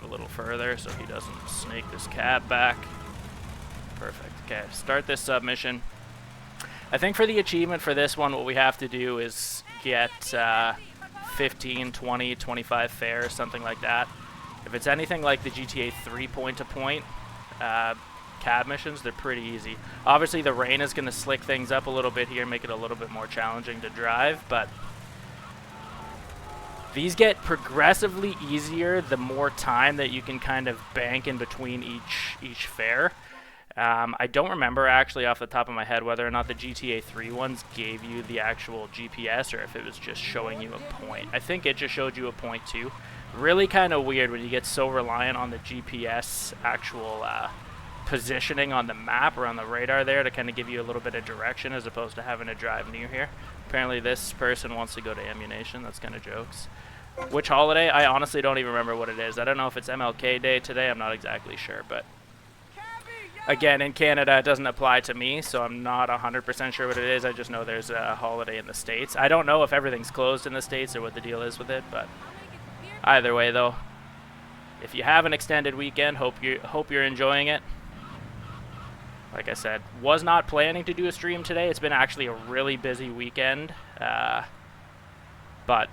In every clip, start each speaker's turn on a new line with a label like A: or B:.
A: a little further so he doesn't snake this cab back. Perfect. Okay, start this submission. I think for the achievement for this one, what we have to do is get 15, 20, 25 fair, something like that. If it's anything like the GTA 3 point-to-point cab missions, they're pretty easy. Obviously, the rain is going to slick things up a little bit here, make it a little bit more challenging to drive, but these get progressively easier the more time that you can kind of bank in between each fair. I don't remember actually off the top of my head whether or not the GTA 3 ones gave you the actual GPS or if it was just showing you a point. I think it just showed you a point too. Really kind of weird when you get so reliant on the GPS actual positioning on the map or on the radar there to kind of give you a little bit of direction as opposed to having to drive near here. Apparently this person wants to go to ammunition. That's kind of jokes. Which holiday? I honestly don't even remember what it is. I don't know if it's MLK Day today. I'm not exactly sure, but again, in Canada, it doesn't apply to me, so I'm not 100% sure what it is. I just know there's a holiday in the States. I don't know if everything's closed in the States or what the deal is with it, but either way, though, if you have an extended weekend, hope you're enjoying it. Like I said, was not planning to do a stream today. It's been actually a really busy weekend, but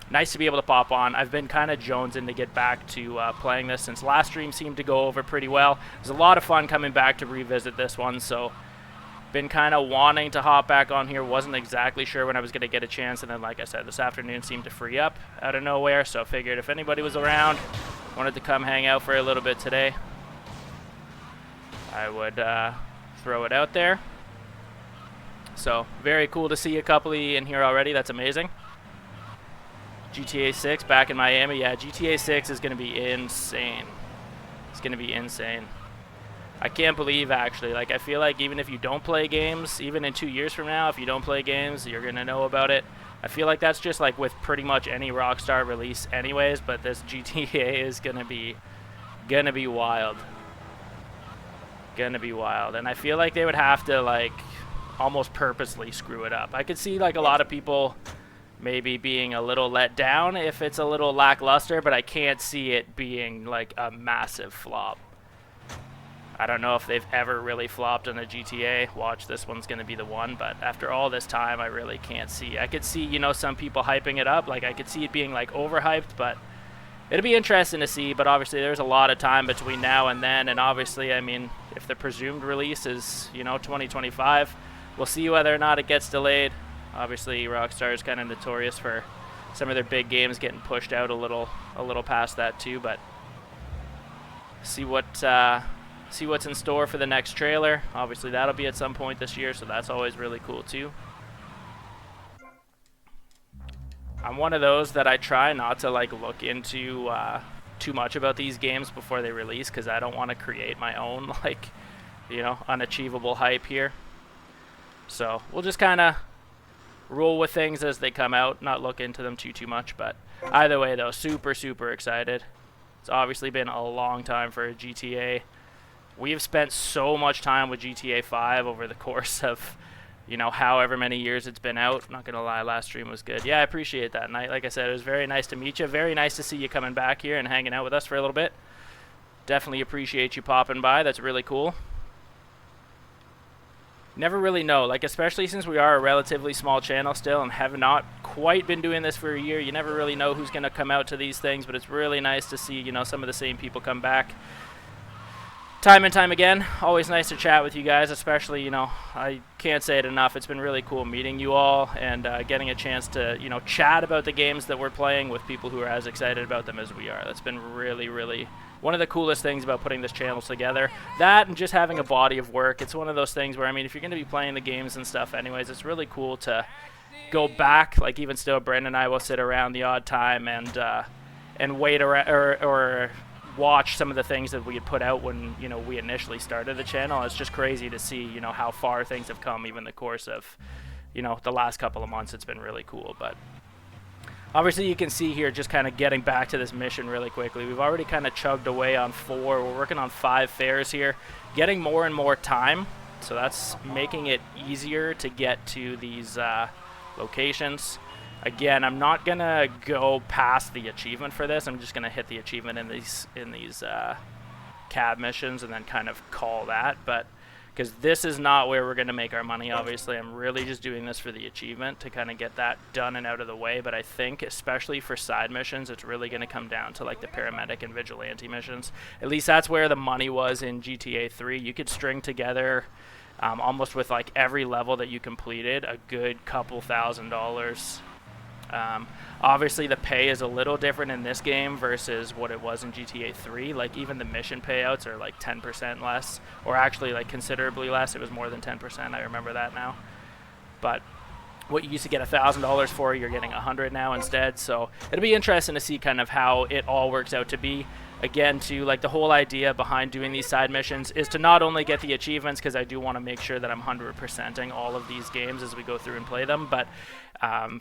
A: nice to be able to pop on. I've been kind of jonesing to get back to playing this since last stream seemed to go over pretty well. It was a lot of fun coming back to revisit this one, so been kind of wanting to hop back on here. Wasn't exactly sure when I was going to get a chance, and then like I said, this afternoon seemed to free up out of nowhere, so figured if anybody was around, wanted to come hang out for a little bit today, I would throw it out there. So very cool to see a couple in here already. That's amazing. GTA 6 back in Miami. Yeah, GTA 6 is going to be insane. It's going to be insane. I can't believe, actually. Like, I feel like even if you don't play games, even in 2 years from now, if you don't play games, you're going to know about it. I feel like that's just like with pretty much any Rockstar release anyways, but this GTA is going to be wild. Going to be wild. And I feel like they would have to, like, almost purposely screw it up. I could see, like, a lot of people maybe being a little let down if it's a little lackluster, but I can't see it being like a massive flop. I don't know if they've ever really flopped on a GTA. Watch, this one's going to be the one, but after all this time, I really can't see. I could see, you know, some people hyping it up. Like, I could see it being, like, overhyped, but it'll be interesting to see. But obviously, there's a lot of time between now and then, and obviously, I mean, if the presumed release is, you know, 2025, we'll see whether or not it gets delayed. Obviously, Rockstar is kind of notorious for some of their big games getting pushed out a little past that too. But see what's in store for the next trailer. Obviously, that'll be at some point this year, so that's always really cool too. I'm one of those that I try not to like look into too much about these games before they release, because I don't want to create my own like, you know, unachievable hype here. So we'll just kind of roll with things as they come out, not look into them too much. But either way, though, super excited. It's obviously been a long time for a GTA. We have spent so much time with GTA 5 over the course of, you know, however many years it's been out. I'm not gonna lie, last stream was good. Yeah, I appreciate that, Night. Like I said, it was very nice to meet you. Very nice to see you coming back here and hanging out with us for a little bit. Definitely appreciate you popping by. That's really cool. Never really know, like, especially since we are a relatively small channel still and have not quite been doing this for a year, you never really know who's going to come out to these things, but it's really nice to see, you know, some of the same people come back time and time again. Always nice to chat with you guys, especially, you know, I can't say it enough, it's been really cool meeting you all and getting a chance to, you know, chat about the games that we're playing with people who are as excited about them as we are. That's been really one of the coolest things about putting this channel together. That and just having a body of work. It's one of those things where, I mean, if you're going to be playing the games and stuff anyways, it's really cool to go back. Like, even still, Brendan and I will sit around the odd time and wait around or watch some of the things that we had put out when, you know, we initially started the channel. It's just crazy to see, you know, how far things have come even the course of, you know, the last couple of months. It's been really cool. But obviously, you can see here just kind of getting back to this mission really quickly. We've already kind of chugged away on 4. We're working on 5 fairs here, getting more and more time. So that's making it easier to get to these locations. Again, I'm not gonna go past the achievement for this. I'm just gonna hit the achievement in these cab missions and then kind of call that. But because this is not where we're gonna make our money, obviously, I'm really just doing this for the achievement to kind of get that done and out of the way. But I think, especially for side missions, it's really gonna come down to like the paramedic and vigilante missions. At least that's where the money was in GTA 3. You could string together, almost with like every level that you completed, a good couple $1,000s. Obviously the pay is a little different in this game versus what it was in GTA 3. Like even the mission payouts are like 10% less, or actually like considerably less. It was more than 10%, I remember that now. But what you used to get $1,000 for, you're getting 100 now instead. So it'll be interesting to see kind of how it all works out to be. Again, to like the whole idea behind doing these side missions is to not only get the achievements, because I do want to make sure that I'm 100%ing all of these games as we go through and play them, but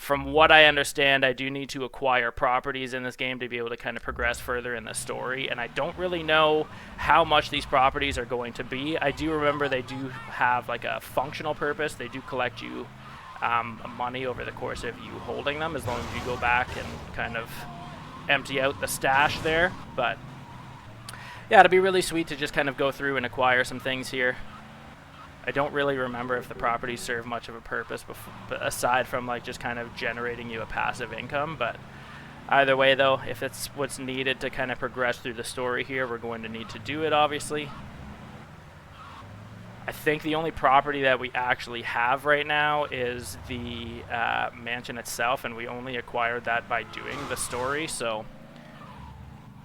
A: from what I understand, I do need to acquire properties in this game to be able to kind of progress further in the story, and I don't really know how much these properties are going to be. I do remember they do have like a functional purpose. They do collect you money over the course of you holding them, as long as you go back and kind of empty out the stash there. But yeah, it'll be really sweet to just kind of go through and acquire some things here. I don't really remember if the properties serve much of a purpose aside from like just kind of generating you a passive income, but either way though, if it's what's needed to kind of progress through the story here, we're going to need to do it, obviously. I think the only property that we actually have right now is the mansion itself, and we only acquired that by doing the story, so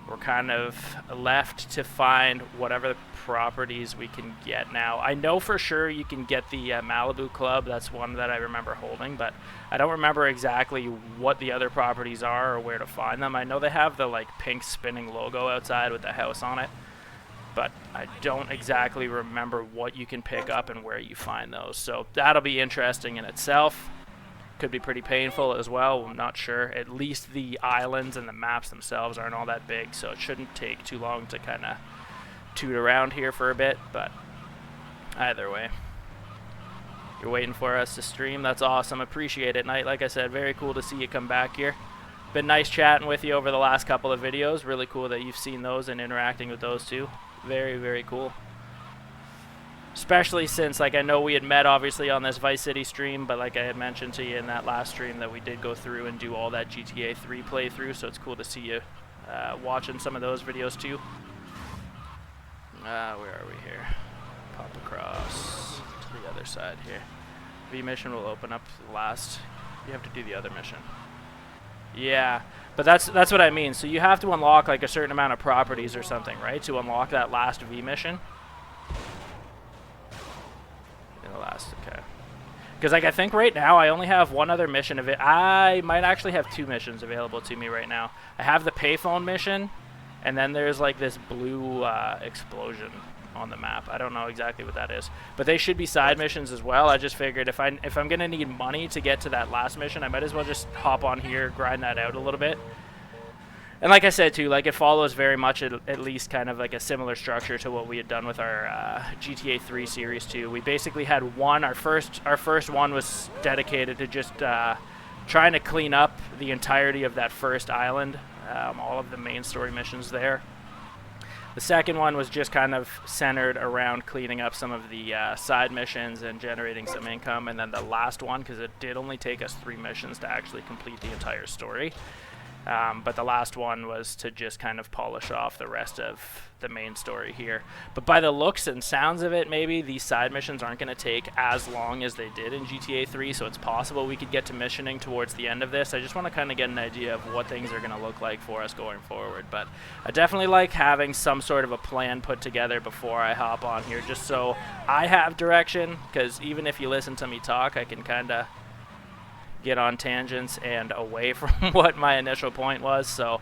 A: we're kind of left to find whatever properties we can get now. I know for sure you can get the Malibu Club. That's one that I remember holding, but I don't remember exactly what the other properties are or where to find them. I know they have the like pink spinning logo outside with the house on it, but I don't exactly remember what you can pick up and where you find those. So that'll be interesting in itself. Could be pretty painful as well, I'm not sure. At least the islands and the maps themselves aren't all that big, so it shouldn't take too long to kind of toot around here for a bit, but either way. You're waiting for us to stream, that's awesome, appreciate it, Knight. Like I said, very cool to see you come back here. Been nice chatting with you over the last couple of videos, really cool that you've seen those and interacting with those too. Very, very cool. Especially since, like, I know we had met obviously on this Vice City stream, but like I had mentioned to you in that last stream that we did go through and do all that GTA 3 playthrough, so it's cool to see you watching some of those videos too. Where are we here? Pop across to the other side here. V mission will open up the last. You have to do the other mission. Yeah, but that's what I mean. So you have to unlock like a certain amount of properties or something, right, to unlock that last V mission. Okay, because like I think right now I only have one other mission of it. I might actually have two missions available to me right now. I have the payphone mission, and then there's like this blue explosion on the map. I don't know exactly what that is, but they should be side missions as well. I just figured if I'm gonna need money to get to that last mission, I might as well just hop on here, grind that out a little bit. And like I said too, like it follows very much at least kind of like a similar structure to what we had done with our GTA 3 series too. We basically had one, our first one was dedicated to just trying to clean up the entirety of that first island, all of the main story missions there. The second one was just kind of centered around cleaning up some of the side missions and generating some income. And then the last one, because it did only take us 3 missions to actually complete the entire story. But the last one was to just kind of polish off the rest of the main story here. But by the looks and sounds of it, maybe these side missions aren't going to take as long as they did in GTA 3, so it's possible we could get to missioning towards the end of this. I just want to kind of get an idea of what things are going to look like for us going forward. But I definitely like having some sort of a plan put together before I hop on here, just so I have direction, because even if you listen to me talk, I can kind of get on tangents and away from what my initial point was. So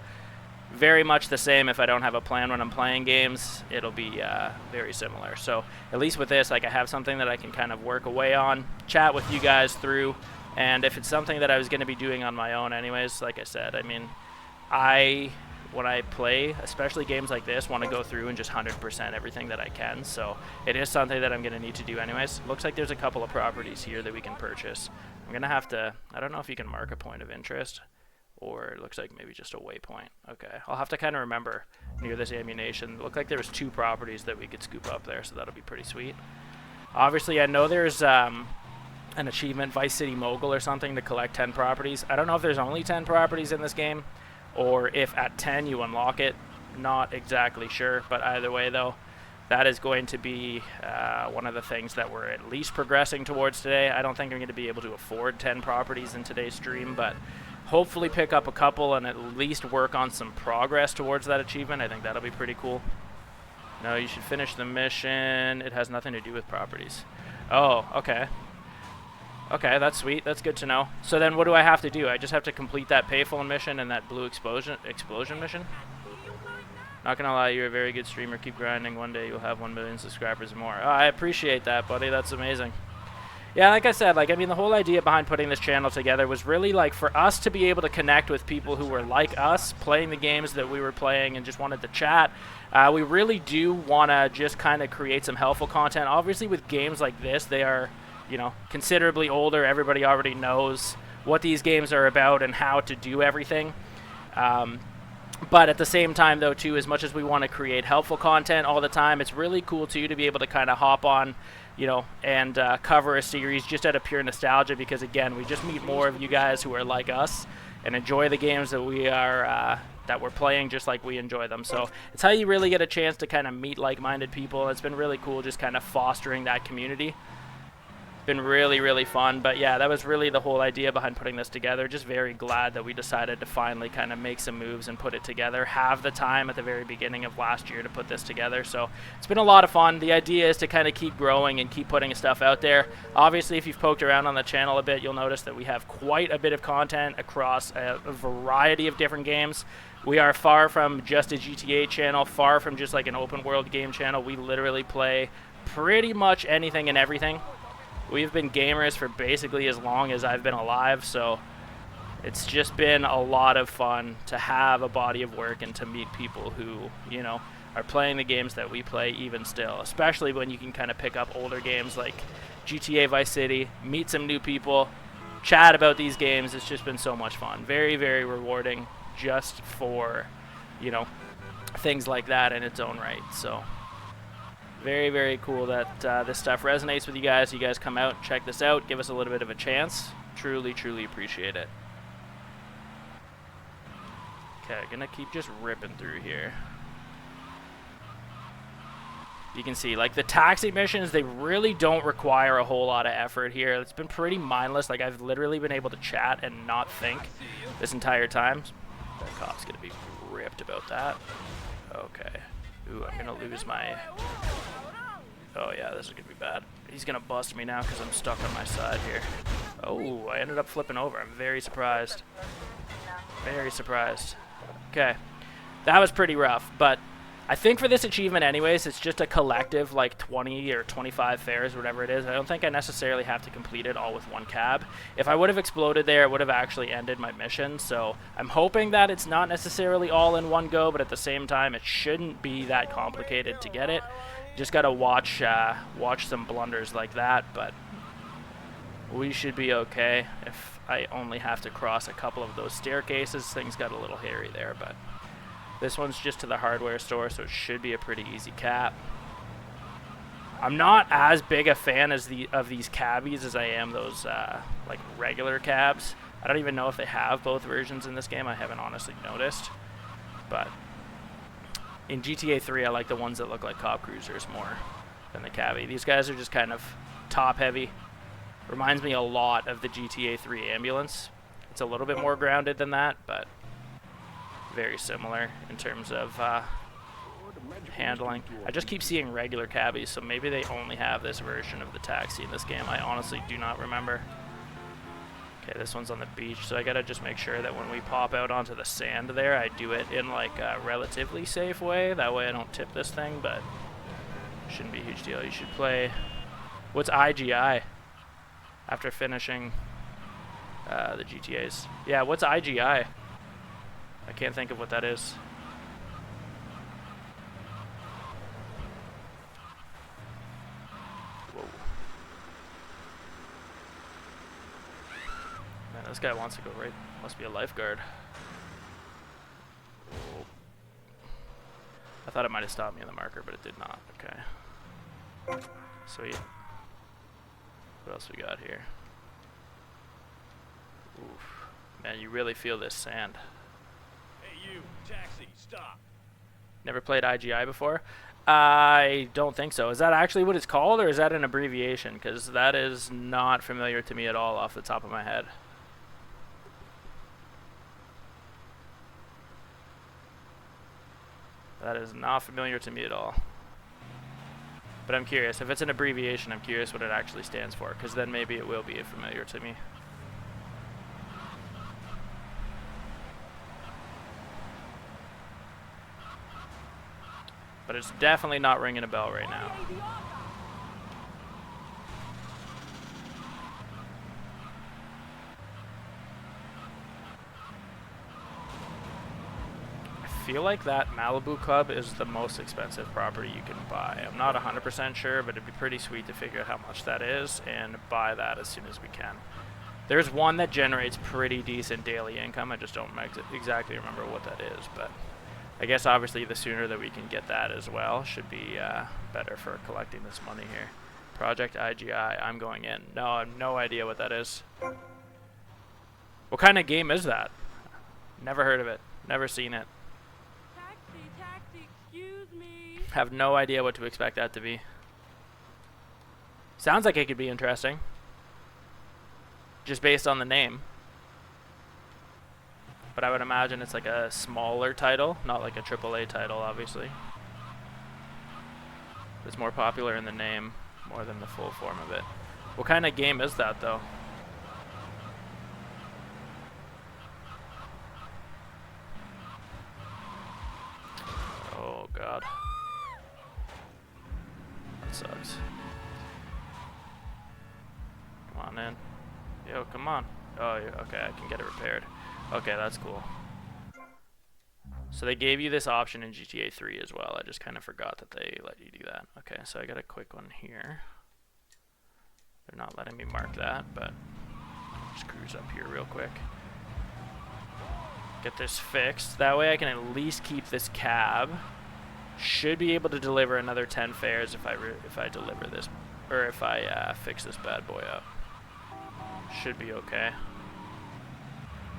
A: very much the same. If I don't have a plan when I'm playing games, it'll be very similar. So at least with this, like, I have something that I can kind of work away on, chat with you guys through, and if it's something that I was going to be doing on my own anyways, like I said, I mean, when I play, especially games like this, want to go through and just 100% everything that I can. So it is something that I'm going to need to do anyways. Looks like there's a couple of properties here that we can purchase. I'm gonna have to, I don't know if you can mark a point of interest, or it looks like maybe just a waypoint. Okay, I'll have to kind of remember near this ammunition. It looked like there was 2 properties that we could scoop up there, so that'll be pretty sweet. Obviously, I know there's an achievement, Vice City Mogul or something, to collect 10 properties. I don't know if there's only 10 properties in this game, or if at 10 you unlock it. Not exactly sure, but either way though, that is going to be one of the things that we're at least progressing towards today. I don't think I'm going to be able to afford 10 properties in today's stream, but hopefully pick up a couple and at least work on some progress towards that achievement. I think that'll be pretty cool. No, you should finish the mission. It has nothing to do with properties. Oh, okay. Okay, that's sweet. That's good to know. So then what do I have to do? I just have to complete that payphone mission and that blue explosion mission? Not gonna lie, you're a very good streamer. Keep grinding. One day you'll have 1 million subscribers or more. Oh, I appreciate that, buddy. That's amazing. Yeah, like I said, like, I mean, the whole idea behind putting this channel together was really, like, for us to be able to connect with people who were like us, playing the games that we were playing and just wanted to chat. We really do want to just kind of create some helpful content. Obviously, with games like this, they are, you know, considerably older. Everybody already knows what these games are about and how to do everything. But at the same time, though, too, as much as we want to create helpful content all the time, it's really cool, too, to be able to kind of hop on, you know, and cover a series just out of pure nostalgia because, again, we just meet more of you guys who are like us and enjoy the games that we are that we're playing just like we enjoy them. So it's how you really get a chance to kind of meet like-minded people. It's been really cool just kind of fostering that community. Been really, really fun. But yeah, that was really the whole idea behind putting this together. Just very glad that we decided to finally kind of make some moves and put it together. Have the time at the very beginning of last year to put this together. So it's been a lot of fun. The idea is to kind of keep growing and keep putting stuff out there. Obviously, if you've poked around on the channel a bit, you'll notice that we have quite a bit of content across a variety of different games. We are far from just a GTA channel, far from just like an open world game channel. We literally play pretty much anything and everything. We've been gamers for basically as long as I've been alive, so it's just been a lot of fun to have a body of work and to meet people who, you know, are playing the games that we play even still, especially when you can kind of pick up older games like GTA Vice City, meet some new people, chat about these games. It's just been so much fun. Very, very rewarding just for, you know, things like that in its own right. So very, very cool that this stuff resonates with you guys. You guys come out, check this out, give us a little bit of a chance. Truly, truly appreciate it. Okay, gonna keep just ripping through here. You can see, like, the taxi missions, they really don't require a whole lot of effort here. It's been pretty mindless. Like, I've literally been able to chat and not think this entire time. That cop's gonna be ripped about that. Okay. Ooh, I'm gonna lose my... Oh yeah, this is gonna be bad. He's gonna bust me now because I'm stuck on my side here. Oh, I ended up flipping over. I'm very surprised. Very surprised. Okay. That was pretty rough, but I think for this achievement anyways, it's just a collective like 20 or 25 fares, whatever it is. I don't think I necessarily have to complete it all with one cab. If I would have exploded there, it would have actually ended my mission. So I'm hoping that it's not necessarily all in one go, but at the same time, it shouldn't be that complicated to get it. Just got to watch some blunders like that, but we should be okay. If I only have to cross a couple of those staircases, things got a little hairy there, but this one's just to the hardware store, so it should be a pretty easy cap. I'm not as big a fan as of these cabbies as I am those like regular cabs. I don't even know if they have both versions in this game. I haven't honestly noticed, but in GTA 3, I like the ones that look like cop cruisers more than the cabbie. These guys are just kind of top heavy. Reminds me a lot of the GTA 3 ambulance. It's a little bit more grounded than that, but very similar in terms of handling. I just keep seeing regular cabbies, so maybe they only have this version of the taxi in this game. I honestly do not remember. Okay, this one's on the beach, so I gotta just make sure that when we pop out onto the sand there, I do it in like a relatively safe way. That way I don't tip this thing, but shouldn't be a huge deal. You should play... What's IGI? After finishing the GTAs. Yeah, what's IGI? I can't think of what that is. Whoa. this guy wants to go right. Must be a lifeguard. Oh. I thought it might have stopped me on the marker, but it did not. Okay. Sweet. What else we got here? Oof. Man, you really feel this sand.
B: Hey you, taxi, stop.
A: Never played IGI before? I don't think so. Is that actually what it's called, or is that an abbreviation? Because that is not familiar to me at all off the top of my head. That is not familiar to me at all. But I'm curious. If it's an abbreviation, I'm curious what it actually stands for, because then maybe it will be familiar to me. But it's definitely not ringing a bell right now. I feel like that Malibu Club is the most expensive property you can buy. I'm not 100% sure, but it'd be pretty sweet to figure out how much that is and buy that as soon as we can. There's one that generates pretty decent daily income. I just don't exactly remember what that is, but I guess obviously the sooner that we can get that as well should be better for collecting this money here. Project IGI, I'm going in. No, I have no idea what that is. What kind of game is that? Never heard of it. Never seen it.
C: Taxi, excuse me.
A: Have no idea what to expect that to be. Sounds like it could be interesting. Just based on the name. But I would imagine it's like a smaller title, not like a AAA title, obviously. It's more popular in the name more than the full form of it. What kind of game is that, though? Oh, God. That sucks. Come on in. Yo, come on. Oh, okay, I can get it repaired. Okay, that's cool. So they gave you this option in GTA 3 as well. I just kind of forgot that they let you do that. Okay, so I got a quick one here. They're not letting me mark that, but I'll just cruise up here real quick. Get this fixed. That way I can at least keep this cab. Should be able to deliver another 10 fares if I deliver this, or if I fix this bad boy up. Should be okay.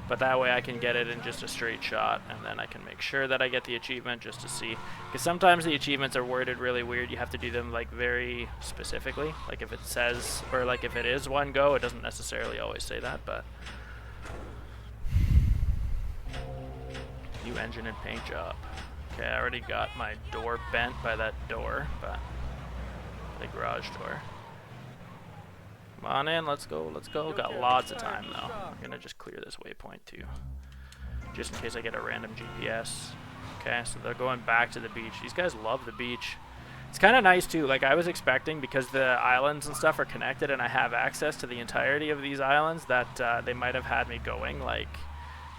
A: But that way I can get it in just a straight shot, and then I can make sure that I get the achievement just to see. Because sometimes the achievements are worded really weird. You have to do them like very specifically. Like if it says, or like if it is one go, it doesn't necessarily always say that, but. New engine and paint job. Okay, I already got my door bent by that door, but the garage door. Come on in, let's go, let's go. Got lots of time though. I'm gonna just clear this waypoint too, just in case I get a random GPS. Okay, so they're going back to the beach. These guys love the beach. It's kind of nice too. Like I was expecting, because the islands and stuff are connected and I have access to the entirety of these islands, that they might have had me going like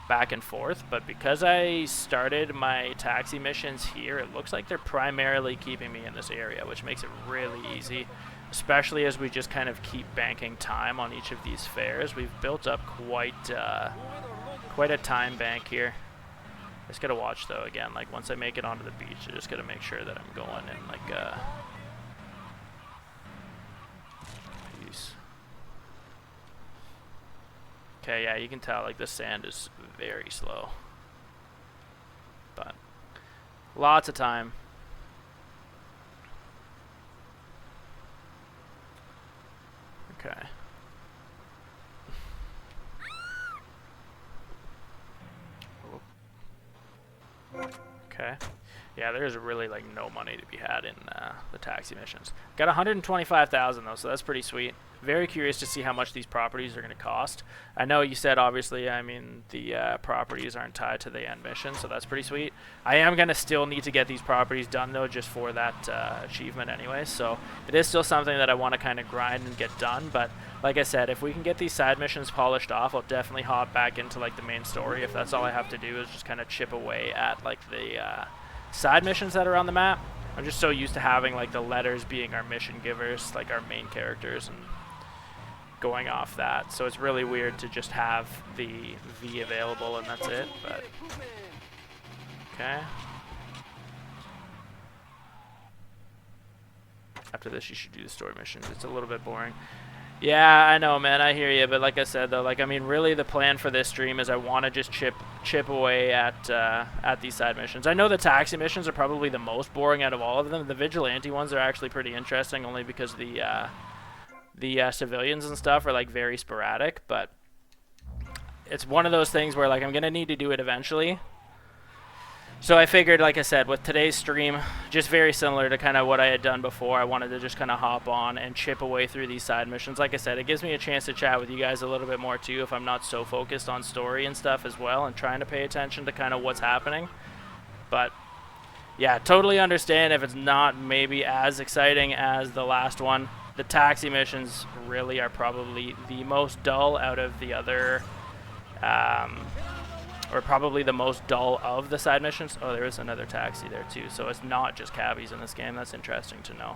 A: back and forth, but because I started my taxi missions here, it looks like they're primarily keeping me in this area, which makes it really easy. Especially as we just kind of keep banking time on each of these fares. We've built up quite a time bank here. Just gotta watch though, again, like once I make it onto the beach, I just gotta make sure that I'm going in like peace. Okay, yeah, you can tell like the sand is very slow. But lots of time. Okay. Okay. Yeah, there's really like no money to be had in the taxi missions. Got 125,000 though, so that's pretty sweet. Very curious to see how much these properties are going to cost. I know you said obviously, I mean the properties aren't tied to the end mission, so that's pretty sweet. I am going to still need to get these properties done though, just for that achievement anyway. So it is still something that I want to kind of grind and get done. But like I said, if we can get these side missions polished off, I'll definitely hop back into like the main story. If that's all I have to do is just kind of chip away at like the side missions that are on the map. I'm just so used to having like the letters being our mission givers, like our main characters, and going off that. So it's really weird to just have the V available and that's it, but okay. After this, you should do the story missions. It's a little bit boring. Yeah, I know, man. I hear you, but like I said, though, like I mean, really, the plan for this stream is I want to just chip away at these side missions. I know the taxi missions are probably the most boring out of all of them. The vigilante ones are actually pretty interesting, only because the civilians and stuff are like very sporadic. But it's one of those things where like I'm gonna need to do it eventually. So I figured, like I said, with today's stream, just very similar to kind of what I had done before, I wanted to just kind of hop on and chip away through these side missions. Like I said, it gives me a chance to chat with you guys a little bit more too if I'm not so focused on story and stuff as well and trying to pay attention to kind of what's happening. But yeah, totally understand if it's not maybe as exciting as the last one. The taxi missions really are probably the most dull out of the other... or probably the most dull of the side missions. Oh, there is another taxi there too, so it's not just cabbies in this game. That's interesting to know.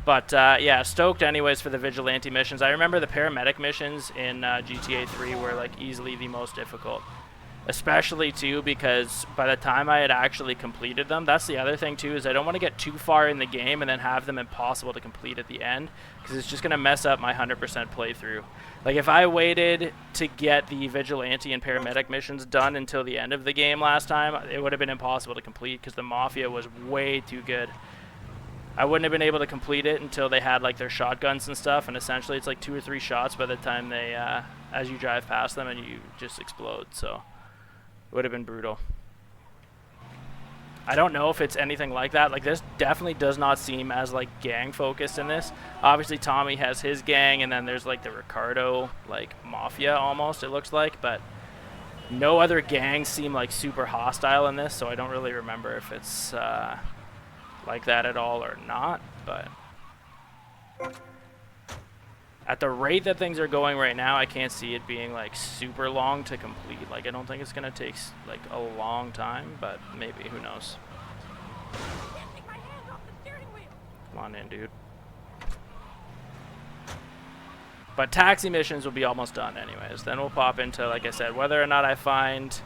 A: But yeah, stoked anyways for the vigilante missions. I remember the paramedic missions in GTA 3 were like easily the most difficult. Especially too because by the time I had actually completed them, that's the other thing too, is I don't want to get too far in the game and then have them impossible to complete at the end, because it's just going to mess up my 100% playthrough. Like if I waited to get the vigilante and paramedic missions done until the end of the game last time, it would have been impossible to complete because the Mafia was way too good. I wouldn't have been able to complete it until they had like their shotguns and stuff, and essentially it's like 2 or 3 shots by the time they, as you drive past them and you just explode, so it would have been brutal. I don't know if it's anything like that. Like this definitely does not seem as like gang focused in this. Obviously Tommy has his gang and then there's like the Ricardo like Mafia almost it looks like, but no other gangs seem like super hostile in this, so I don't really remember if it's like that at all or not, but at the rate that things are going right now, I can't see it being like super long to complete. Like I don't think it's gonna take like a long time, but maybe, who knows. Come on in, dude. But taxi missions will be almost done anyways. Then we'll pop into, like I said, whether or not I find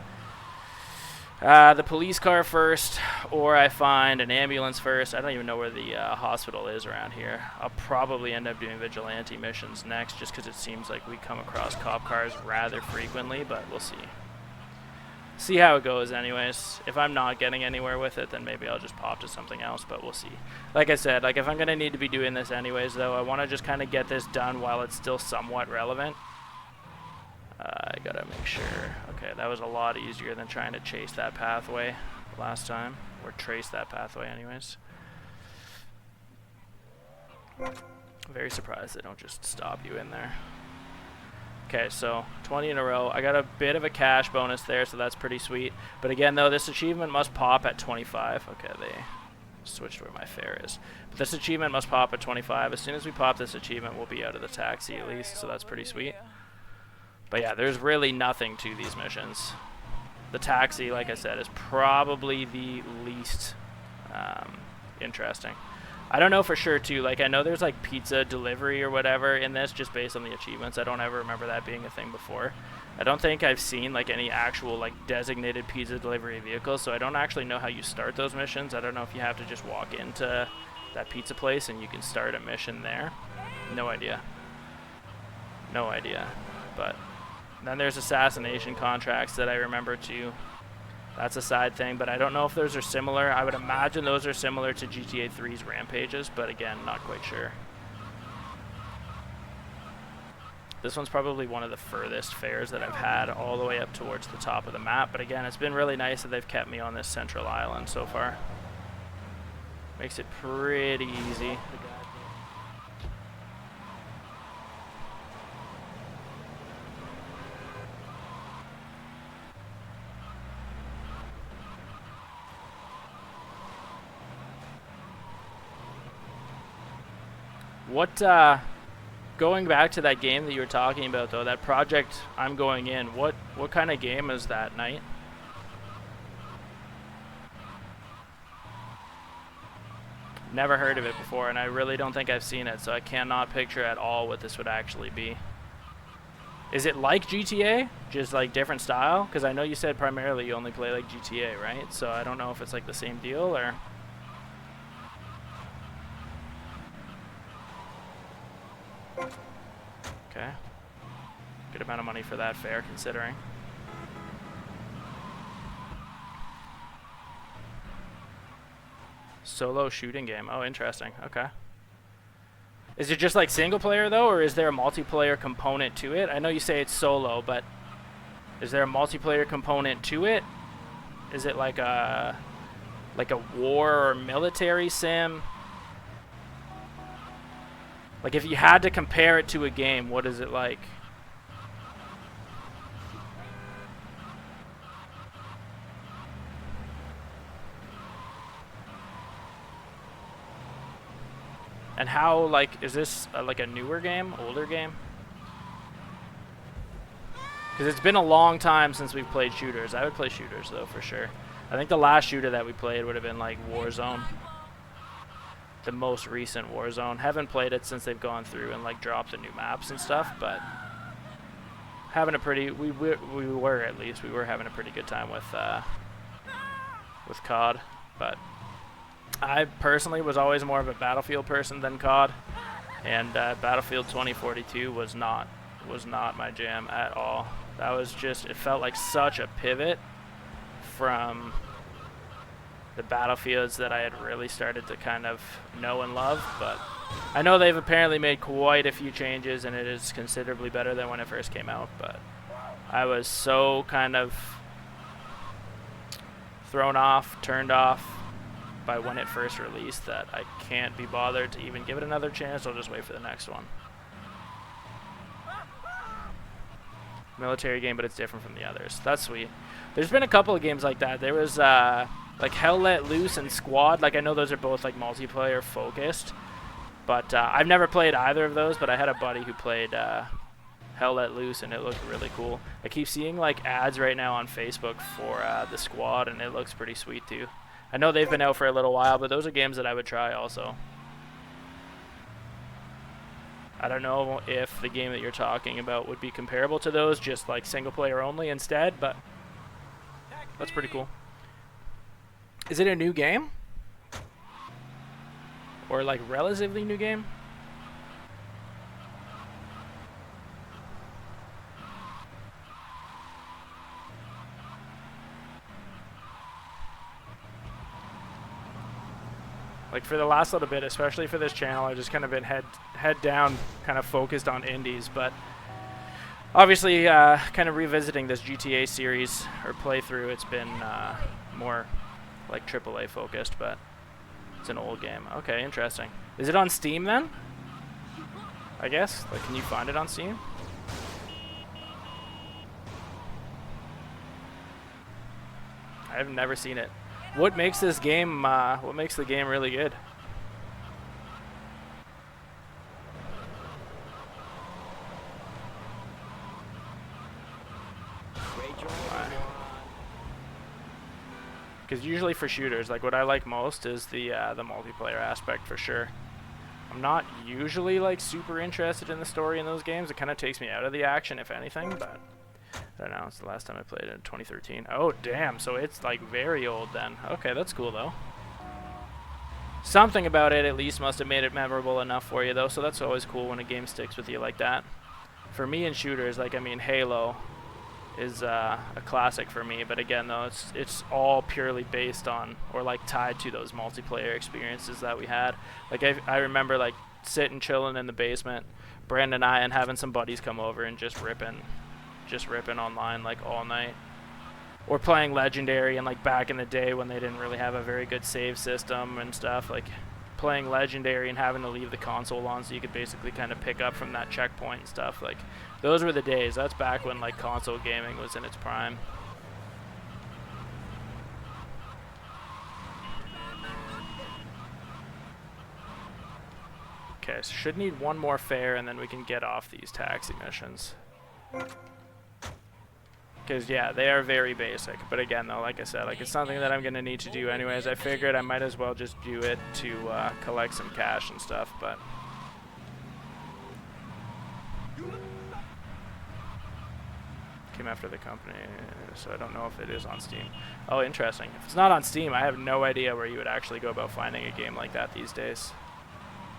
A: the police car first, or I find an ambulance first. I don't even know where the hospital is around here. I'll probably end up doing vigilante missions next, just because it seems like we come across cop cars rather frequently, but we'll see. See how it goes anyways. If I'm not getting anywhere with it, then maybe I'll just pop to something else, but we'll see. Like I said, like if I'm going to need to be doing this anyways, though, I want to just kind of get this done while it's still somewhat relevant. I gotta make sure. Okay, that was a lot easier than trying to chase that pathway last time, or trace that pathway anyways. Very surprised they don't just stop you in there. Okay, so 20 in a row. I got a bit of a cash bonus there, so that's pretty sweet. But again, though, this achievement must pop at 25. Okay, they switched where my fare is. But this achievement must pop at 25. As soon as we pop this achievement, we'll be out of the taxi at least, so that's pretty sweet. But yeah, there's really nothing to these missions. The taxi, like I said, is probably the least interesting. I don't know for sure too, like I know there's like pizza delivery or whatever in this just based on the achievements. I don't ever remember that being a thing before. I don't think I've seen like any actual like designated pizza delivery vehicles, so I don't actually know how you start those missions. I don't know if you have to just walk into that pizza place and you can start a mission there. No idea. No idea. But then there's assassination contracts that I remember too. That's a side thing, but I don't know if those are similar. I would imagine those are similar to GTA 3's rampages, but again, not quite sure. This one's probably one of the furthest fares that I've had, all the way up towards the top of the map, but again, it's been really nice that they've kept me on this central island so far. Makes it pretty easy. What, going back to that game that you were talking about though, that project I'm going in, what kind of game is that, Knight? Never heard of it before, and I really don't think I've seen it, so I cannot picture at all what this would actually be. Is it like GTA? Just like different style? Because I know you said primarily you only play like GTA, right? So I don't know if it's like the same deal or... Okay. Good amount of money for that fare, considering. Solo shooting game. Oh, interesting. Okay. Is it just like single player though, or is there a multiplayer component to it? I know you say it's solo, but is there a multiplayer component to it? Is it like a war or military sim? Like if you had to compare it to a game, what is it like? And how, like, is this like a newer game, older game? Because it's been a long time since we've played shooters. I would play shooters though, for sure. I think the last shooter that we played would have been like Warzone. The most recent Warzone. Haven't played it since they've gone through and like dropped the new maps and stuff, but having a pretty, we were at least, we were having a pretty good time with COD, but I personally was always more of a Battlefield person than COD, and Battlefield 2042 was not my jam at all. That was just, it felt like such a pivot from the Battlefields that I had really started to kind of know and love, but I know they've apparently made quite a few changes and it is considerably better than when it first came out, but I was so kind of thrown off, turned off by when it first released that I can't be bothered to even give it another chance. I'll just wait for the next one. Military game, but it's different from the others. That's sweet. There's been a couple of games like that. There was like Hell Let Loose and Squad. Like I know those are both like multiplayer focused, but I've never played either of those, but I had a buddy who played Hell Let Loose and it looked really cool. I keep seeing like ads right now on Facebook for the Squad and it looks pretty sweet too. I know they've been out for a little while, but those are games that I would try also. I don't know if the game that you're talking about would be comparable to those, just like single player only instead, but that's pretty cool. Is it a new game? Or like relatively new game? Like for the last little bit, especially for this channel, I've just kind of been head down, kind of focused on indies. But obviously, kind of revisiting this GTA series or playthrough, it's been more like AAA focused, but it's an old game. Okay, interesting. Is it on Steam then? I guess. Like, can you find it on Steam? I've never seen it. What makes this game, what makes the game really good? Because usually for shooters, like what I like most is the multiplayer aspect for sure. I'm not usually like super interested in the story in those games. It kind of takes me out of the action, if anything, but I don't know, it's the last time I played it in 2013. Oh, damn, so it's like very old then. Okay, that's cool though. Something about it at least must have made it memorable enough for you though, so that's always cool when a game sticks with you like that. For me in shooters, like I mean Halo is a classic for me, but again though, it's all purely based on, or like tied to those multiplayer experiences that we had. Like I remember like sitting chilling in the basement, Brandon and I, and having some buddies come over and just ripping online like all night, or playing Legendary. And like back in the day when they didn't really have a very good save system and stuff, like playing Legendary and having to leave the console on so you could basically kind of pick up from that checkpoint and stuff, like those were the days. That's back when like console gaming was in its prime. Okay, so should need one more fare and then we can get off these taxi missions. Because, yeah, they are very basic. But again, though, like I said, like it's something that I'm going to need to do anyways. I figured I might as well just do it to collect some cash and stuff, but... Came after the company, so I don't know if it is on Steam. Oh, interesting. If it's not on Steam, I have no idea where you would actually go about finding a game like that these days.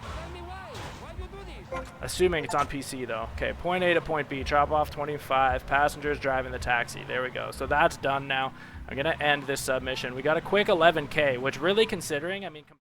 C: Tell me why. Why you do this?
A: Assuming it's on PC, though. Okay, point A to point B. Drop off 25. Passengers driving the taxi. There we go. So that's done now. I'm going to end this submission. We got a quick 11K, which really considering, I mean...